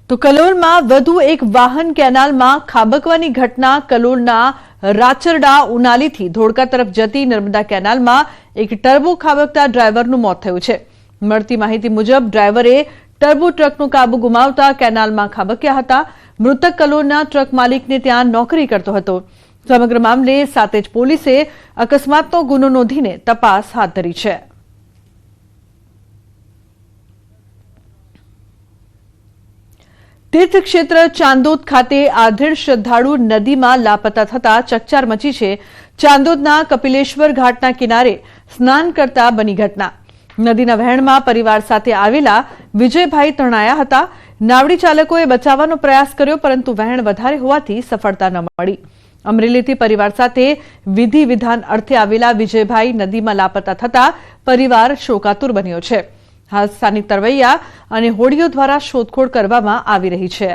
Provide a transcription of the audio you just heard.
તો કલોલમાં વધુ એક વાહન કેનાલમાં ખાબકવાની ઘટના. કલોલના રાચરડા ઉનાલીથી ધોળકા તરફ જતી નર્મદા કેનાલમાં એક ટર્બો ખાબકતા ડ્રાઈવરનું મોત થયું છે. મળતી માહિતી મુજબ ડ્રાઈવરે ટર્બો ટ્રકનો કાબુ ગુમાવતા કેનાલમાં ખાબક્યા હતા. મૃતક કલોલના ટ્રક માલિકને ત્યાં નોકરી કરતો હતો. સમગ્ર મામલે સાતેજ પોલીસે અકસ્માતનો ગુનો નોંધીને તપાસ હાથ ધરી છે. તીર્થક્ષેત્ર ચાંદોદ ખાતે આધેડ શ્રદ્ધાળુ નદીમાં લાપતા થતા ચકચાર મચી છે. ચાંદોદના કપિલેશ્વર ઘાટના કિનારે સ્નાન કરતા બની ઘટના. નદીના વહેણમાં પરિવાર સાથે આવેલા વિજયભાઈ તણાયા હતા. નાવડી ચાલકોએ બચાવવાનો પ્રયાસ કર્યો, પરંતુ વહેણ વધારે હોવાથી સફળતા ન મળી. અમરેલીથી પરિવાર સાથે વિધિ વિધાન અર્થે આવેલા વિજયભાઈ નદીમાં લાપતા થતા પરિવાર શોકાતુર બન્યો છે. હાલ સ્થાનિક તરવૈયા અને હોડીઓ દ્વારા શોધખોળ કરવામાં આવી રહી છે.